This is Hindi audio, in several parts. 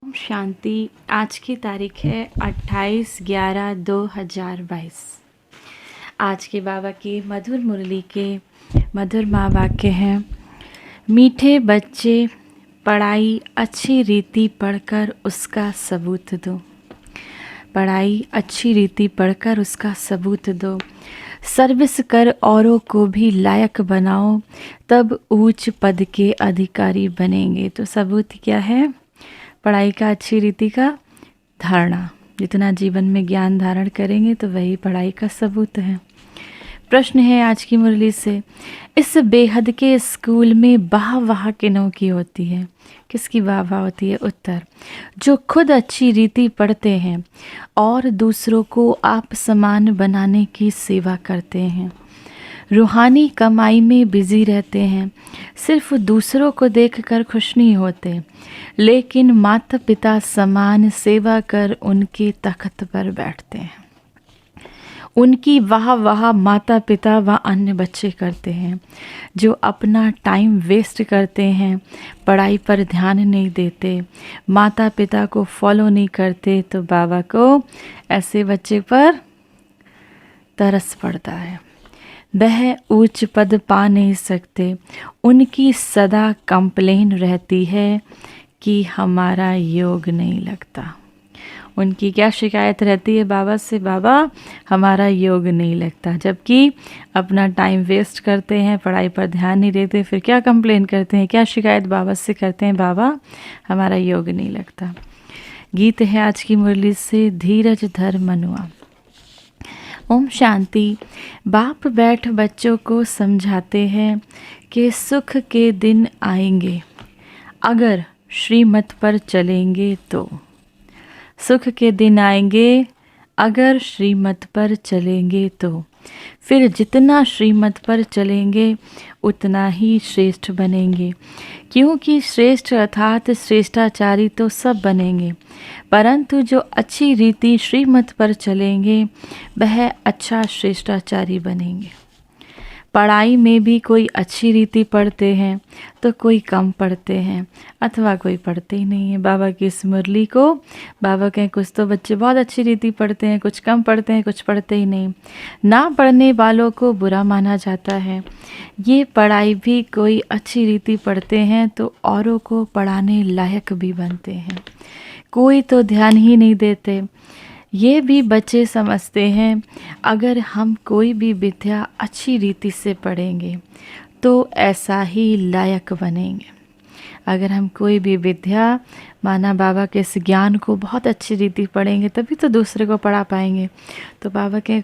ओम शांति। आज की तारीख है 28/11/2022। आज के बाबा की मधुर मुरली के मधुर माँ वाक्य हैं। मीठे बच्चे, पढ़ाई अच्छी रीति पढ़कर उसका सबूत दो। पढ़ाई अच्छी रीति पढ़कर उसका सबूत दो। सर्विस कर औरों को भी लायक बनाओ, तब ऊंच पद के अधिकारी बनेंगे। तो सबूत क्या है? पढ़ाई का अच्छी रीति का धारणा। जितना जीवन में ज्ञान धारण करेंगे तो वही पढ़ाई का सबूत है। प्रश्न है आज की मुरली से, इस बेहद के स्कूल में वाह वाह किनों की होती है? किसकी वाह वाह होती है? उत्तर, जो खुद अच्छी रीति पढ़ते हैं और दूसरों को आप समान बनाने की सेवा करते हैं, रूहानी कमाई में बिजी रहते हैं, सिर्फ दूसरों को देखकर खुश नहीं होते, लेकिन माता पिता समान सेवा कर उनके तख्त पर बैठते हैं। उनकी वाह वाह माता पिता व अन्य बच्चे करते हैं। जो अपना टाइम वेस्ट करते हैं, पढ़ाई पर ध्यान नहीं देते, माता पिता को फॉलो नहीं करते, तो बाबा को ऐसे बच्चे पर तरस पड़ता है। वह उच्च पद पा नहीं सकते। उनकी सदा कंप्लेन रहती है कि हमारा योग नहीं लगता। उनकी क्या शिकायत रहती है बाबा से? बाबा हमारा योग नहीं लगता। जबकि अपना टाइम वेस्ट करते हैं, पढ़ाई पर ध्यान नहीं देते, फिर क्या कंप्लेन करते हैं, क्या शिकायत बाबा से करते हैं? बाबा हमारा योग नहीं लगता। गीत है आज की मुरली से, धीरज धर मनुआ। ओम शांति। बाप बैठ बच्चों को समझाते हैं कि सुख के दिन आएंगे अगर श्रीमत पर चलेंगे तो। सुख के दिन आएंगे अगर श्रीमत पर चलेंगे तो। फिर जितना श्रीमत पर चलेंगे उतना ही श्रेष्ठ बनेंगे, क्योंकि श्रेष्ठ अर्थात श्रेष्ठाचारी तो सब बनेंगे, परंतु जो अच्छी रीति श्रीमत पर चलेंगे वह अच्छा श्रेष्ठाचारी बनेंगे। पढ़ाई में भी कोई अच्छी रीति पढ़ते हैं तो कोई कम पढ़ते हैं, अथवा कोई पढ़ते ही नहीं है। बाबा की इस मुरली को बाबा कहें कुछ तो बच्चे बहुत अच्छी रीति पढ़ते हैं, कुछ कम पढ़ते हैं, कुछ पढ़ते ही नहीं। ना पढ़ने वालों को बुरा माना जाता है। ये पढ़ाई भी कोई अच्छी रीति पढ़ते हैं तो औरों को पढ़ाने लायक भी बनते हैं। कोई तो ध्यान ही नहीं देते। ये भी बच्चे समझते हैं अगर हम कोई भी विद्या अच्छी रीति से पढ़ेंगे तो ऐसा ही लायक बनेंगे। अगर हम कोई भी विद्या, माना बाबा के इस ज्ञान को बहुत अच्छी रीति पढ़ेंगे तभी तो दूसरे को पढ़ा पाएंगे। तो बाबा के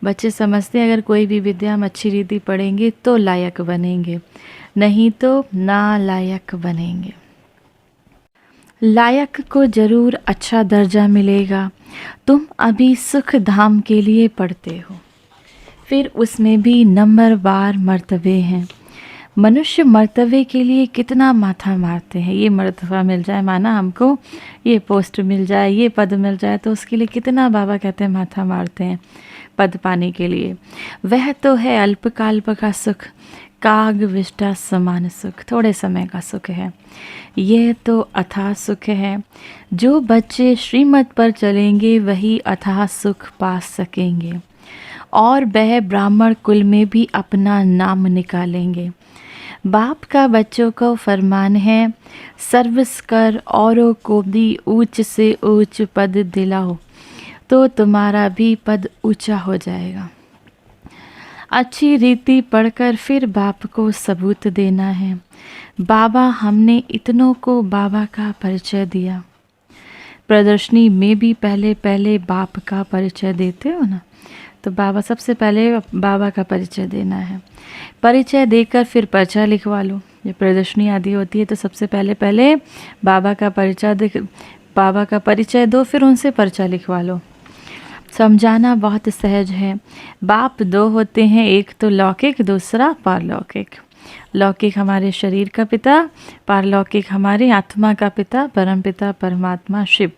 बच्चे समझते हैं अगर कोई भी विद्या हम अच्छी रीति पढ़ेंगे तो लायक बनेंगे, नहीं तो नालायक बनेंगे। लायक को जरूर अच्छा दर्जा मिलेगा। तुम अभी सुख धाम के लिए पढ़ते हो, फिर उसमें भी नंबरवार मर्तबे हैं। मनुष्य मर्तबे के लिए कितना माथा मारते हैं। ये मर्तबा मिल जाए, माना हमको ये पोस्ट मिल जाए, ये पद मिल जाए, तो उसके लिए कितना बाबा कहते हैं माथा मारते हैं पद पाने के लिए। वह तो है अल्पकाल्प का सुख, काग विष्टा समान सुख, थोड़े समय का सुख है। यह तो अथाह सुख है। जो बच्चे श्रीमत पर चलेंगे वही अथाह सुख पा सकेंगे और वह ब्राह्मण कुल में भी अपना नाम निकालेंगे। बाप का बच्चों को फरमान है, सर्विस कर औरों को भी ऊंच से ऊंच पद दिलाओ तो तुम्हारा भी पद ऊंचा हो जाएगा। अच्छी रीति पढ़कर फिर बाप को सबूत देना है। बाबा हमने इतनों को बाबा का परिचय दिया। प्रदर्शनी में भी पहले पहले बाप का परिचय देते हो ना, तो बाबा सबसे पहले बाबा का परिचय देना है। परिचय देकर फिर पर्चा लिखवा लो। जब प्रदर्शनी आदि होती है तो सबसे पहले बाबा का परिचय दो, फिर उनसे पर्चा लिखवा लो। समझाना बहुत सहज है। बाप दो होते हैं, एक तो लौकिक, दूसरा पारलौकिक। लौकिक हमारे शरीर का पिता, पारलौकिक हमारी आत्मा का पिता, परम पिता परमात्मा शिव।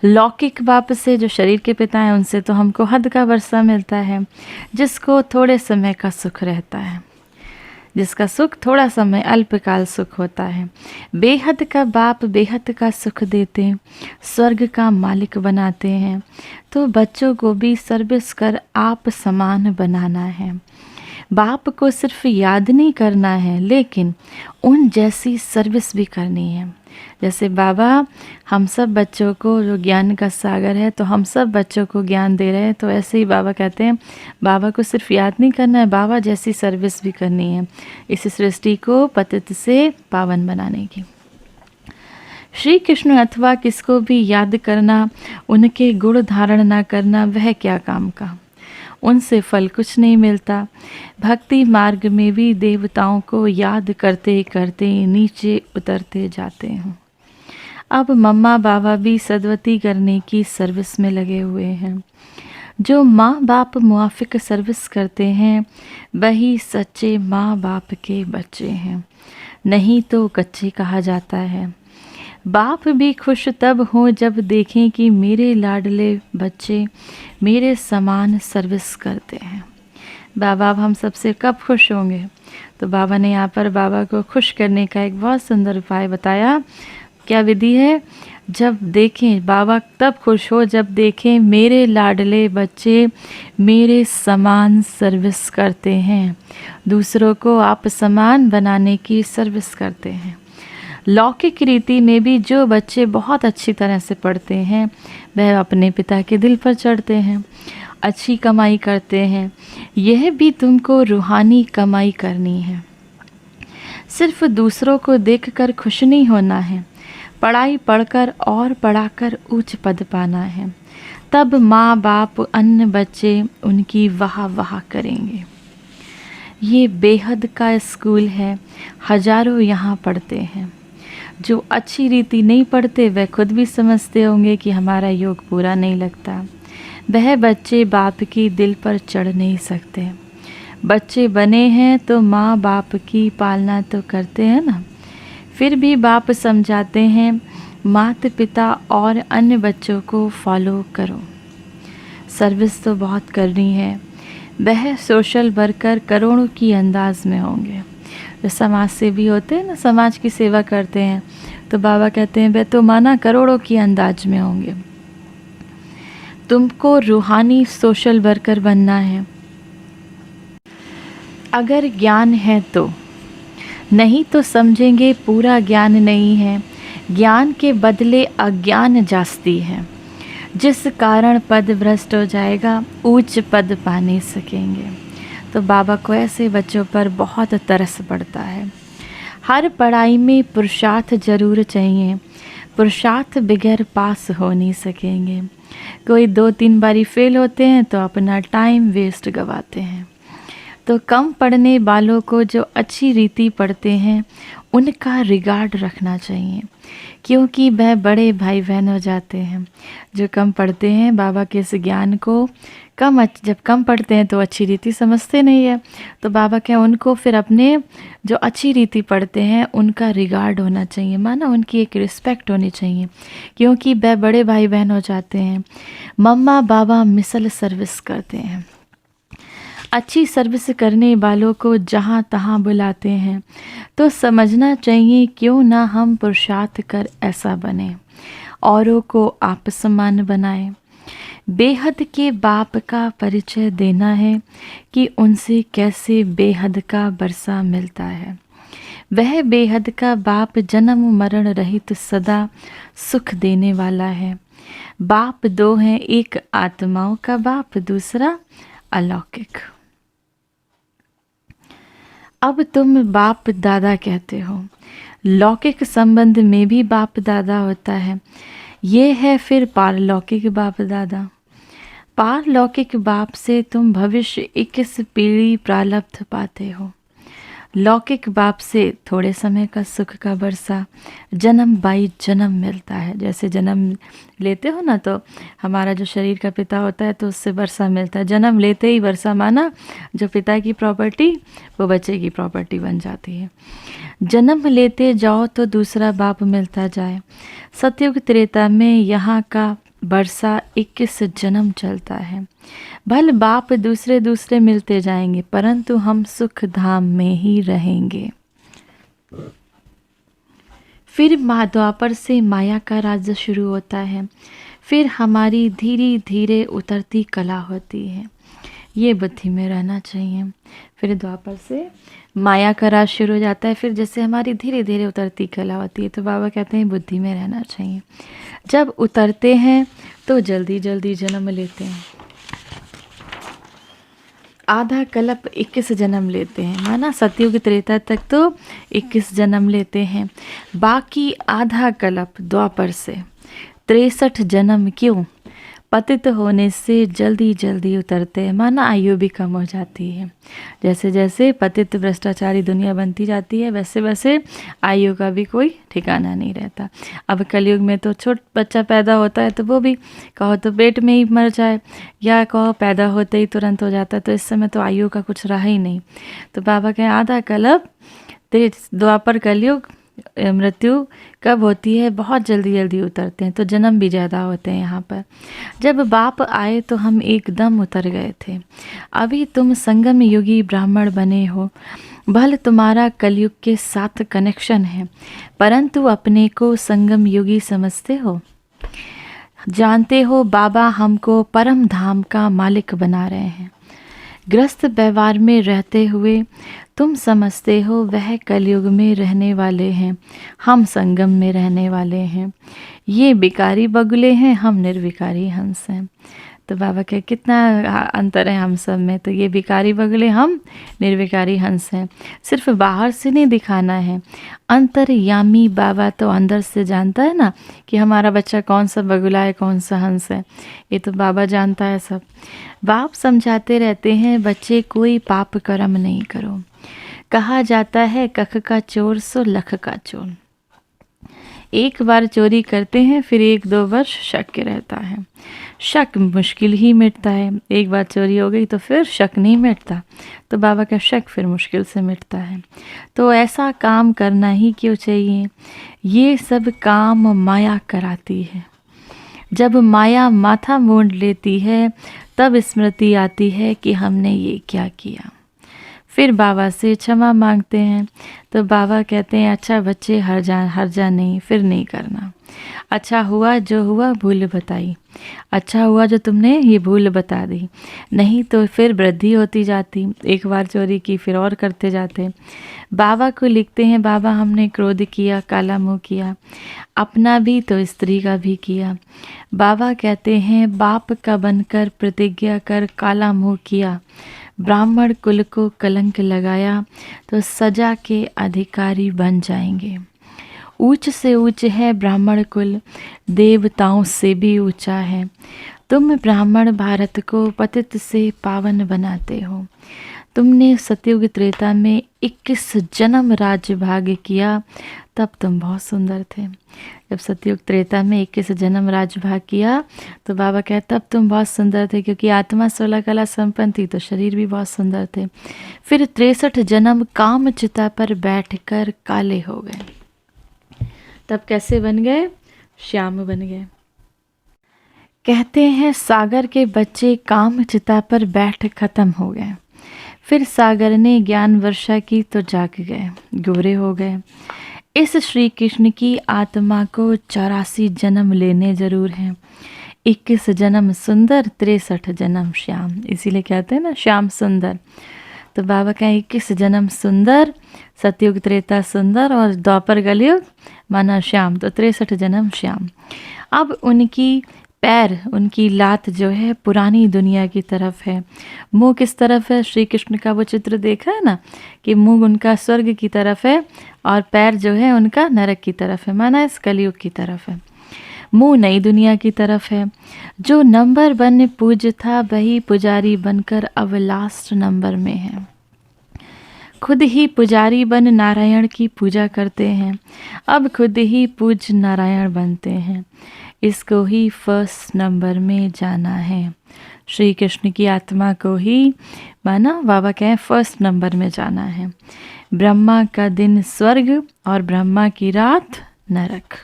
लौकिक बाप से जो शरीर के पिता हैं उनसे तो हमको हद का वर्षा मिलता है, जिसको थोड़े समय का सुख रहता है। जिसका सुख थोड़ा समय अल्पकाल सुख होता है। बेहद का बाप बेहद का सुख देते हैं, स्वर्ग का मालिक बनाते हैं। तो बच्चों को भी सर्विस कर आप समान बनाना है। बाप को सिर्फ याद नहीं करना है, लेकिन उन जैसी सर्विस भी करनी है। जैसे बाबा हम सब बच्चों को, जो ज्ञान का सागर है, तो हम सब बच्चों को ज्ञान दे रहे हैं, तो ऐसे ही बाबा कहते हैं बाबा को सिर्फ याद नहीं करना है, बाबा जैसी सर्विस भी करनी है इस सृष्टि को पतित से पावन बनाने की। श्री कृष्ण अथवा किसको भी याद करना, उनके गुण धारण ना करना, वह क्या काम का। उनसे फल कुछ नहीं मिलता। भक्ति मार्ग में भी देवताओं को याद करते करते नीचे उतरते जाते हैं। अब मम्मा बाबा भी सदवती करने की सर्विस में लगे हुए हैं। जो माँ बाप मुआफिक सर्विस करते हैं वही सच्चे माँ बाप के बच्चे हैं, नहीं तो कच्चे कहा जाता है। बाप भी खुश तब हों जब देखें कि मेरे लाडले बच्चे मेरे समान सर्विस करते हैं। बाबा अब हम सबसे कब खुश होंगे? तो बाबा ने यहाँ पर बाबा को खुश करने का एक बहुत सुंदर उपाय बताया। क्या विधि है? जब देखें, बाबा तब खुश हो जब देखें मेरे लाडले बच्चे मेरे समान सर्विस करते हैं, दूसरों को आप समान बनाने की सर्विस करते हैं। लौकिक रीति में भी जो बच्चे बहुत अच्छी तरह से पढ़ते हैं वह अपने पिता के दिल पर चढ़ते हैं, अच्छी कमाई करते हैं। यह भी तुमको रूहानी कमाई करनी है। सिर्फ दूसरों को देखकर खुश नहीं होना है, पढ़ाई पढ़कर और पढ़ाकर उच्च पद पाना है। तब माँ बाप अन्य बच्चे उनकी वाह वाह करेंगे। ये बेहद का स्कूल है, हजारों यहाँ पढ़ते हैं। जो अच्छी रीति नहीं पढ़ते वह खुद भी समझते होंगे कि हमारा योग पूरा नहीं लगता। वह बच्चे बाप की दिल पर चढ़ नहीं सकते। बच्चे बने हैं तो माँ बाप की पालना तो करते हैं ना। फिर भी बाप समझाते हैं माता पिता और अन्य बच्चों को फॉलो करो। सर्विस तो बहुत करनी है। वह सोशल वर्कर करोड़ों की अंदाज में होंगे। जो समाज सेवी होते हैं ना, समाज की सेवा करते हैं, तो बाबा कहते हैं वह तो माना करोड़ों की अंदाज में होंगे। तुमको रूहानी सोशल वर्कर बनना है। अगर ज्ञान है तो, नहीं तो समझेंगे पूरा ज्ञान नहीं है। ज्ञान के बदले अज्ञान जास्ती है, जिस कारण पद भ्रष्ट हो जाएगा, उच्च पद पा नहीं सकेंगे। तो बाबा को ऐसे बच्चों पर बहुत तरस पड़ता है। हर पढ़ाई में पुरुषार्थ जरूर चाहिए, पुरुषार्थ बगैर पास हो नहीं सकेंगे। कोई 2-3 बारी फेल होते हैं तो अपना टाइम वेस्ट गवाते हैं। तो कम पढ़ने वालों को जो अच्छी रीति पढ़ते हैं उनका रिगार्ड रखना चाहिए, क्योंकि वह बड़े भाई बहन हो जाते हैं। जो कम पढ़ते हैं बाबा के इस ज्ञान को जब कम पढ़ते हैं तो अच्छी रीति समझते नहीं है, तो बाबा क्या उनको फिर अपने जो अच्छी रीति पढ़ते हैं उनका रिगार्ड होना चाहिए, माना उनकी एक रिस्पेक्ट होनी चाहिए, क्योंकि वह बड़े भाई बहन हो जाते हैं। मम्मा बाबा मिसल सर्विस करते हैं। अच्छी सर्विस करने वालों को जहाँ तहाँ बुलाते हैं, तो समझना चाहिए क्यों ना हम पुरुषार्थ कर ऐसा बने, औरों को आप समान बनाएं। बेहद के बाप का परिचय देना है कि उनसे कैसे बेहद का बरसा मिलता है। वह बेहद का बाप जन्म मरण रहित सदा सुख देने वाला है। बाप 2 हैं, एक आत्माओं का बाप, दूसरा अलौकिक। अब तुम बाप दादा कहते हो, लौकिक संबंध में भी बाप दादा होता है। ये है फिर पारलौकिक बाप दादा। पारलौकिक बाप से तुम भविष्य 21 पीढ़ी प्रारब्ध पाते हो। लौकिक बाप से थोड़े समय का सुख का बरसा जन्म बाई जन्म मिलता है। जैसे जन्म लेते हो ना, तो हमारा जो शरीर का पिता होता है तो उससे बरसा मिलता है। जन्म लेते ही बरसा माना, जो पिता की प्रॉपर्टी वो बच्चे की प्रॉपर्टी बन जाती है। जन्म लेते जाओ तो दूसरा बाप मिलता जाए। सतयुग त्रेता में यहाँ का बरसा 21 जन्म चलता है। भल बाप दूसरे दूसरे मिलते जाएंगे, परंतु हम सुख धाम में ही रहेंगे। फिर द्वापर से माया का राज्य शुरू होता है। फिर हमारी धीरे धीरे उतरती कला होती है, ये बुद्धि में रहना चाहिए। फिर द्वापर से माया का राज शुरू हो जाता है। फिर जैसे हमारी धीरे धीरे उतरती कला होती है, तो बाबा कहते हैं बुद्धि में रहना चाहिए। जब उतरते हैं तो जल्दी जल्दी जन्म लेते हैं। आधा कल्प 21 जन्म लेते हैं, माना सतयुग त्रेता तक तो 21 जन्म लेते हैं। बाकी आधा कल्प द्वापर से 63 जन्म क्यों? पतित होने से जल्दी जल्दी उतरते हैं, माना आयु भी कम हो जाती है। जैसे जैसे पतित भ्रष्टाचारी दुनिया बनती जाती है, वैसे वैसे आयु का भी कोई ठिकाना नहीं रहता। अब कलयुग में तो छोट बच्चा पैदा होता है तो वो भी कहो तो पेट में ही मर जाए, या कहो पैदा होते ही तुरंत हो जाता है, तो इस समय तो आयु का कुछ रहा ही नहीं। तो बाबा कहें आधा कल्प द्वापर कलयुग मृत्यु कब होती है? बहुत जल्दी जल्दी उतरते हैं, तो जन्म भी ज़्यादा होते हैं यहाँ पर। जब बाप आए तो हम एकदम उतर गए थे। अभी तुम संगम युगी ब्राह्मण बने हो, भल तुम्हारा कलयुग के साथ कनेक्शन है, परंतु अपने को संगम युगी समझते हो? जानते हो बाबा हमको परम धाम का मालिक बना रहे हैं। ग्रस्त व्यवहार में रहते हुए तुम समझते हो वह कलयुग में रहने वाले हैं, हम संगम में रहने वाले हैं। ये विकारी बगुले हैं, हम निर्विकारी हंस हैं। तो बाबा के कितना अंतर है हम सब में। तो ये विकारी बगुले, हम निर्विकारी हंस हैं। सिर्फ बाहर से नहीं दिखाना है, अंतर्यामी बाबा तो अंदर से जानता है ना कि हमारा बच्चा कौन सा बगुला है, कौन सा हंस है। ये तो बाबा जानता है सब। बाप समझाते रहते हैं बच्चे कोई पाप कर्म नहीं करो। कहा जाता है कख का चोर सो लख का चोर। एक बार चोरी करते हैं, फिर 1-2 वर्ष शक रहता है। शक मुश्किल ही मिटता है। एक बार चोरी हो गई तो फिर शक नहीं मिटता, तो बाबा का शक फिर मुश्किल से मिटता है। तो ऐसा काम करना ही क्यों चाहिए? ये सब काम माया कराती है। जब माया माथा मोड़ लेती है तब स्मृति आती है कि हमने ये क्या किया। फिर बाबा से क्षमा मांगते हैं, तो बाबा कहते हैं अच्छा बच्चे हर जा नहीं, फिर नहीं करना। अच्छा हुआ जो हुआ, भूल बताई। अच्छा हुआ जो तुमने ये भूल बता दी, नहीं तो फिर वृद्धि होती जाती। एक बार चोरी की फिर और करते जाते। बाबा को लिखते हैं बाबा हमने क्रोध किया, काला मुँह किया, अपना भी तो स्त्री का भी किया। बाबा कहते हैं बाप का बनकर प्रतिज्ञा कर काला मुँह किया, ब्राह्मण कुल को कलंक लगाया तो सजा के अधिकारी बन जाएंगे। ऊंच से ऊंच है ब्राह्मण कुल, देवताओं से भी ऊंचा है। तुम ब्राह्मण भारत को पतित से पावन बनाते हो। तुमने सतयुग त्रेता में 21 जन्म राज्य भाग्य किया, तब तुम बहुत सुंदर थे। जब सतयुग त्रेता में 21 जन्म राज्य भाग किया तो बाबा कहते तब तुम बहुत सुंदर थे, क्योंकि आत्मा 16 कला संपन्न थी तो शरीर भी बहुत सुंदर थे। फिर 63 जन्म काम चिता पर बैठकर काले हो गए, तब कैसे बन गए? श्याम बन गए। कहते हैं सागर के बच्चे काम चिता पर बैठ खत्म हो गए। फिर सागर ने ज्ञान वर्षा की तो जाग गए, गोरे हो गए। इस श्री कृष्ण की आत्मा को 84 जन्म लेने जरूर हैं। 21 जन्म सुंदर, 63 जन्म श्याम, इसीलिए कहते हैं ना श्याम सुंदर। तो बाबा कहें 21 जन्म सुंदर, सतयुग त्रेता सुंदर और द्वापर कलयुग माना श्याम, तो 63 जन्म श्याम। अब उनकी पैर, उनकी लात जो है पुरानी दुनिया की तरफ है, मुंह किस तरफ है? श्री कृष्ण का वो चित्र देखा है ना कि मुंह उनका स्वर्ग की तरफ है और पैर जो है उनका नरक की तरफ है, माना इस कलयुग की तरफ है। मुंह नई दुनिया की तरफ है। जो नंबर 1 पूज था वही पुजारी बनकर अब लास्ट नंबर में है। खुद ही पुजारी बन नारायण की पूजा करते हैं, अब खुद ही पूज नारायण बनते हैं। इसको ही फर्स्ट नंबर में जाना है। श्री कृष्ण की आत्मा को ही माना बाबा कहें फर्स्ट नंबर में जाना है। ब्रह्मा का दिन स्वर्ग और ब्रह्मा की रात नरक।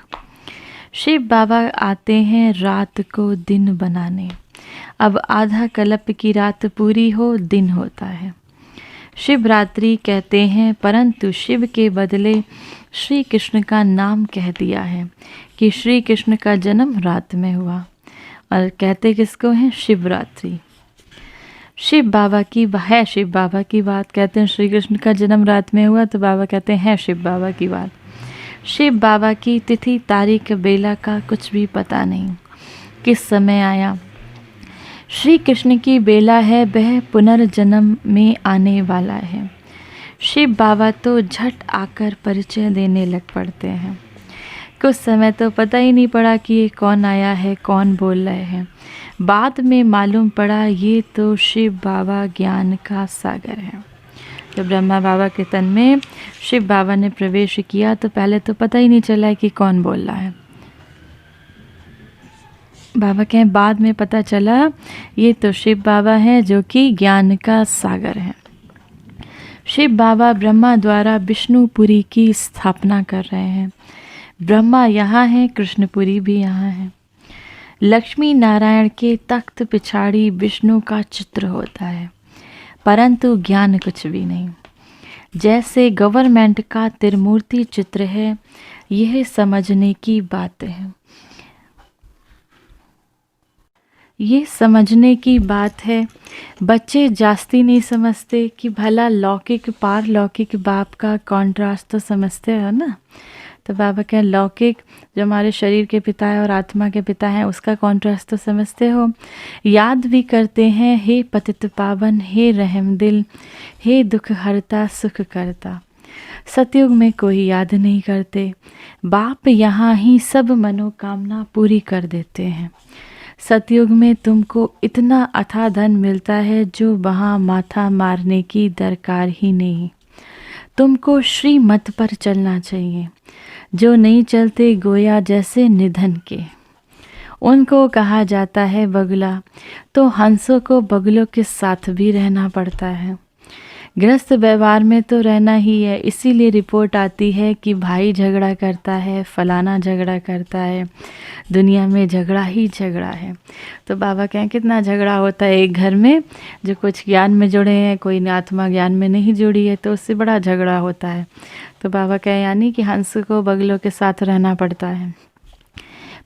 शिव बाबा आते हैं रात को दिन बनाने। अब आधा कल्प की रात पूरी हो, दिन होता है। शिवरात्रि कहते हैं, परंतु शिव के बदले श्री कृष्ण का नाम कह दिया है कि श्री कृष्ण का जन्म रात में हुआ। और कहते किसको हैं? शिवरात्रि। शिव बाबा की बात कहते हैं श्री कृष्ण का जन्म रात में हुआ, तो बाबा कहते हैं शिव बाबा की बात। शिव बाबा की तिथि तारीख बेला का कुछ भी पता नहीं, किस समय आया। श्री कृष्ण की बेला है, वह पुनर्जन्म में आने वाला है। शिव बाबा तो झट आकर परिचय देने लग पड़ते हैं। कुछ समय तो पता ही नहीं पड़ा कि ये कौन आया है, कौन बोल रहे हैं। बाद में मालूम पड़ा ये तो शिव बाबा ज्ञान का सागर है। जब ब्रह्मा बाबा के तन में शिव बाबा ने प्रवेश किया तो पहले तो पता ही नहीं चला कि कौन बोल रहा है। बाबा कहें बाद में पता चला ये तो शिव बाबा हैं जो कि ज्ञान का सागर है। शिव बाबा ब्रह्मा द्वारा विष्णुपुरी की स्थापना कर रहे हैं। ब्रह्मा यहाँ हैं, कृष्णपुरी भी यहाँ है। लक्ष्मी नारायण के तख्त पिछाड़ी विष्णु का चित्र होता है, परंतु ज्ञान कुछ भी नहीं। जैसे गवर्नमेंट का त्रिमूर्ति चित्र है, यह समझने की बात है। ये समझने की बात है। बच्चे जास्ती नहीं समझते कि भला लौकिक पारलौकिक बाप का कॉन्ट्रास्ट तो समझते हो ना। तो बाबा कहें लौकिक जो हमारे शरीर के पिता है और आत्मा के पिता हैं, उसका कॉन्ट्रास्ट तो समझते हो। याद भी करते हैं, हे पतित पावन, हे रहम दिल, हे दुख हरता सुख करता। सतयुग में कोई याद नहीं करते। बाप यहाँ ही सब मनोकामना पूरी कर देते हैं। सतयुग में तुमको इतना अथाह धन मिलता है जो वहाँ माथा मारने की दरकार ही नहीं। तुमको श्रीमत पर चलना चाहिए। जो नहीं चलते गोया जैसे निधन के, उनको कहा जाता है बगुला। तो हंसों को बगुलों के साथ भी रहना पड़ता है। गृहस्थ व्यवहार में तो रहना ही है। इसीलिए रिपोर्ट आती है कि भाई झगड़ा करता है, फलाना झगड़ा करता है, दुनिया में झगड़ा ही झगड़ा है। तो बाबा कहें कितना झगड़ा होता है एक घर में। जो कुछ ज्ञान में जुड़े हैं, कोई आत्मा ज्ञान में नहीं जुड़ी है, तो उससे बड़ा झगड़ा होता है। तो बाबा कहें यानी कि हंस को बगलों के साथ रहना पड़ता है।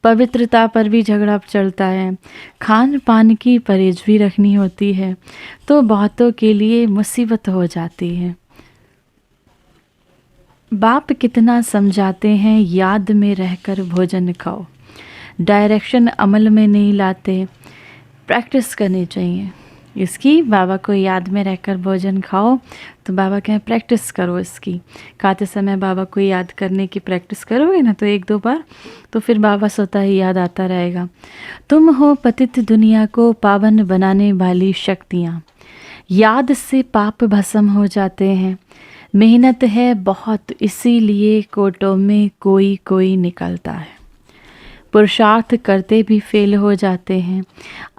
पवित्रता पर भी झगड़ा चलता है। खान पान की परहेज भी रखनी होती है, तो बहुतों के लिए मुसीबत हो जाती है। बाप कितना समझाते हैं, याद में रहकर भोजन खाओ। डायरेक्शन अमल में नहीं लाते, प्रैक्टिस करनी चाहिए इसकी। बाबा को याद में रहकर भोजन खाओ, तो बाबा कहें प्रैक्टिस करो इसकी। खाते समय बाबा को याद करने की प्रैक्टिस करोगे ना, तो एक दो बार तो फिर बाबा स्वतः ही याद आता रहेगा। तुम हो पतित दुनिया को पावन बनाने वाली शक्तियाँ। याद से पाप भस्म हो जाते हैं। मेहनत है बहुत, इसीलिए कोटों में कोई कोई निकलता है। पुरुषार्थ करते भी फेल हो जाते हैं।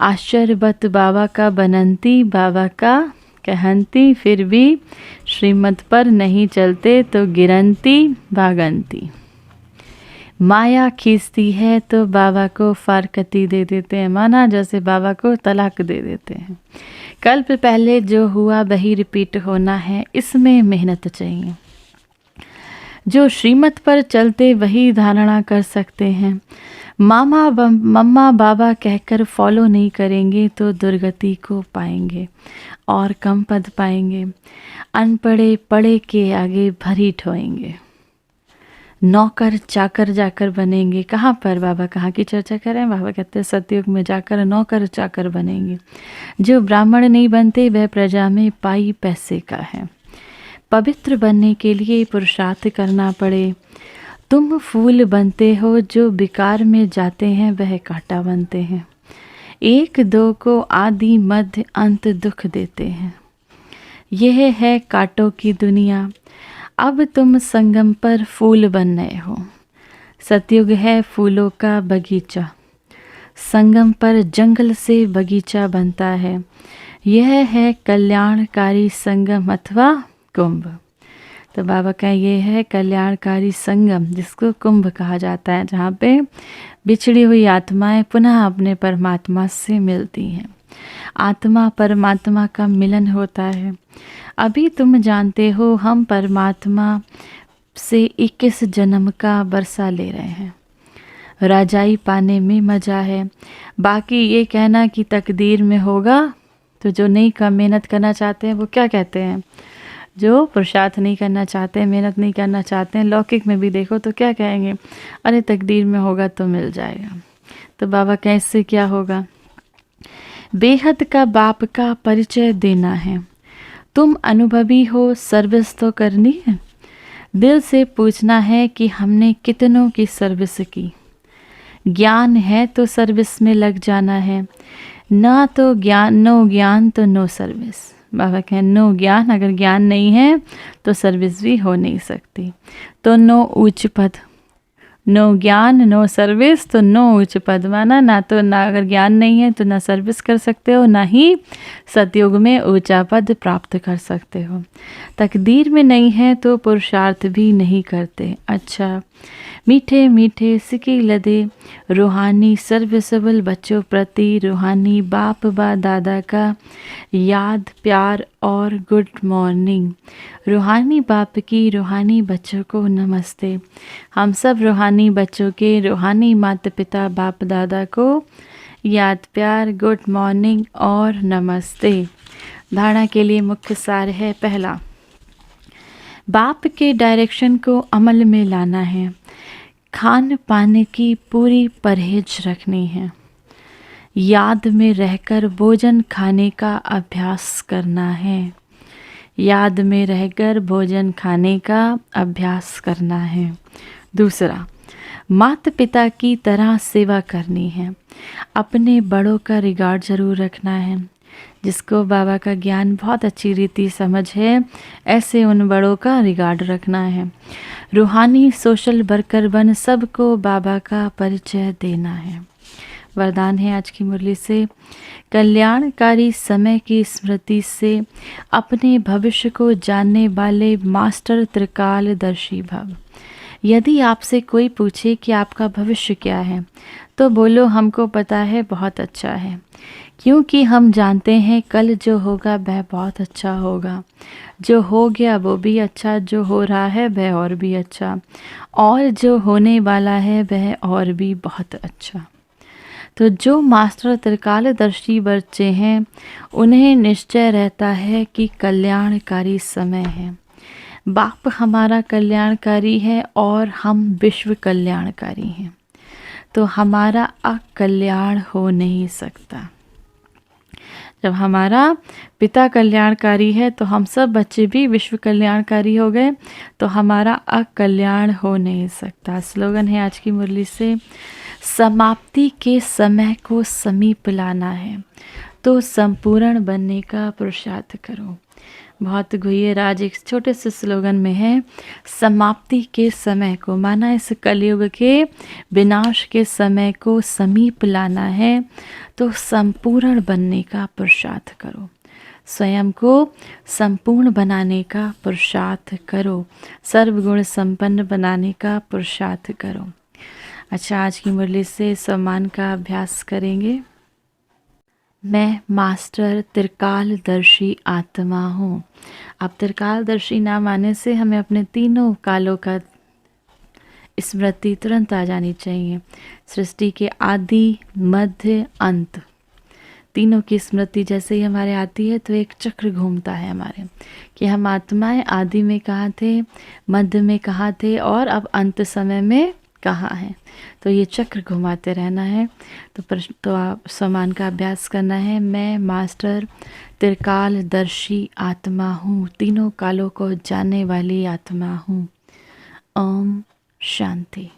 आश्चर्यवत बाबा का बनंती, बाबा का कहंती, फिर भी श्रीमत पर नहीं चलते तो गिरंती भागंती। माया खींचती है तो बाबा को फारकती दे देते हैं, माना जैसे बाबा को तलाक दे देते हैं। कल्प पहले जो हुआ वही रिपीट होना है, इसमें मेहनत चाहिए। जो श्रीमत पर चलते वही धारणा कर सकते हैं। मम्मा बाबा कहकर फॉलो नहीं करेंगे तो दुर्गति को पाएंगे और कम पद पाएंगे। अनपढ़े पढ़े के आगे भरी ठोएंगे। नौकर चाकर जाकर बनेंगे। कहाँ पर बाबा कहाँ की चर्चा कर रहे हैं? बाबा कहते हैं सतयुग में जाकर नौकर चाकर बनेंगे। जो ब्राह्मण नहीं बनते वह प्रजा में पाई पैसे का है। पवित्र बनने के लिए पुरुषार्थ करना पड़े। तुम फूल बनते हो, जो विकार में जाते हैं वह कांटा बनते हैं। एक दो को आदि मध्य अंत दुख देते हैं। यह है कांटों की दुनिया। अब तुम संगम पर फूल बन रहे हो। सतयुग है फूलों का बगीचा। संगम पर जंगल से बगीचा बनता है। यह है कल्याणकारी संगम अथवा कुंभ। तो बाबा का ये है कल्याणकारी संगम, जिसको कुंभ कहा जाता है, जहाँ पे बिछड़ी हुई आत्माएं पुनः अपने परमात्मा से मिलती हैं। आत्मा परमात्मा का मिलन होता है। अभी तुम जानते हो हम परमात्मा से 21 जन्म का बरसा ले रहे हैं। राजाई पाने में मज़ा है। बाकी ये कहना कि तकदीर में होगा, तो जो नहीं का मेहनत करना चाहते हैं वो क्या कहते हैं, जो पुरुषार्थ नहीं करना चाहते हैं, मेहनत नहीं करना चाहते हैं, लौकिक में भी देखो तो क्या कहेंगे, अरे तकदीर में होगा तो मिल जाएगा। तो बाबा कैसे क्या होगा, बेहद का बाप का परिचय देना है। तुम अनुभवी हो, सर्विस तो करनी है। दिल से पूछना है कि हमने कितनों की सर्विस की। ज्ञान है तो सर्विस में लग जाना है, ना तो ज्ञान, नो ज्ञान तो नो सर्विस। बाबा कहें नो ज्ञान, अगर ज्ञान नहीं है तो सर्विस भी हो नहीं सकती। तो नो उच्च पद, नो ज्ञान नो सर्विस, तो नो उच्च पद माना, ना तो ना अगर ज्ञान नहीं है तो ना सर्विस कर सकते हो, ना ही सतयुग में ऊंचा पद प्राप्त कर सकते हो। तकदीर में नहीं है तो पुरुषार्थ भी नहीं करते। अच्छा, मीठे मीठे सिकी लदे रूहानी सर्विसेबल बच्चों प्रति रूहानी बाप बा दादा का याद, प्यार और गुड मॉर्निंग। रूहानी बाप की रूहानी बच्चों को नमस्ते। हम सब रूहानी बच्चों के रूहानी माता पिता बाप दादा को याद, प्यार, गुड मॉर्निंग और नमस्ते। धारणा के लिए मुख्य सार है, पहला, बाप के डायरेक्शन को अमल में लाना है। खान पान की पूरी परहेज रखनी है। याद में रहकर भोजन खाने का अभ्यास करना है। याद में रहकर भोजन खाने का अभ्यास करना है। दूसरा, माता पिता की तरह सेवा करनी है। अपने बड़ों का रिगार्ड जरूर रखना है। जिसको बाबा का ज्ञान बहुत अच्छी रीति समझ है, ऐसे उन बड़ों का रिगार्ड रखना है। रूहानी सोशल वर्कर बन सबको बाबा का परिचय देना है। वरदान है आज की मुरली से, कल्याणकारी समय की स्मृति से अपने भविष्य को जानने वाले मास्टर त्रिकालदर्शी भव। यदि आपसे कोई पूछे कि आपका भविष्य क्या है, तो बोलो हमको पता है, बहुत अच्छा है, क्योंकि हम जानते हैं कल जो होगा वह बहुत अच्छा होगा। जो हो गया वो भी अच्छा, जो हो रहा है वह और भी अच्छा, और जो होने वाला है वह और भी बहुत अच्छा। तो जो मास्टर त्रिकालदर्शी बच्चे हैं उन्हें निश्चय रहता है कि कल्याणकारी समय है। बाप हमारा कल्याणकारी है और हम विश्व कल्याणकारी हैं, तो हमारा अकल्याण हो नहीं सकता। जब हमारा पिता कल्याणकारी है तो हम सब बच्चे भी विश्व कल्याणकारी हो गए, तो हमारा अकल्याण हो नहीं सकता। स्लोगन है आज की मुरली से, समाप्ति के समय को समीप लाना है तो संपूर्ण बनने का पुरुषार्थ करो। बहुत गुह्य राज एक छोटे से स्लोगन में है, समाप्ति के समय को, माना इस कलयुग के विनाश के समय को समीप लाना है तो संपूर्ण बनने का पुरुषार्थ करो। स्वयं को संपूर्ण बनाने का पुरुषार्थ करो, सर्वगुण संपन्न बनाने का पुरुषार्थ करो। अच्छा, आज की मुरली से सम्मान का अभ्यास करेंगे। मैं मास्टर त्रिकालदर्शी आत्मा हूँ। अब त्रिकालदर्शी नाम आने से हमें अपने तीनों कालों का स्मृति तुरंत आ जानी चाहिए। सृष्टि के आदि, मध्य, अंत, तीनों की स्मृति जैसे ही हमारे आती है तो एक चक्र घूमता है हमारे, कि हम आत्माएं आदि में कहाँ थे, मध्य में कहाँ थे और अब अंत समय में कहाँ है। तो ये चक्र घुमाते रहना है। तो आप सम्मान का अभ्यास करना है। मैं मास्टर त्रिकालदर्शी आत्मा हूँ, तीनों कालों को जानने वाली आत्मा हूँ। ओम शांति।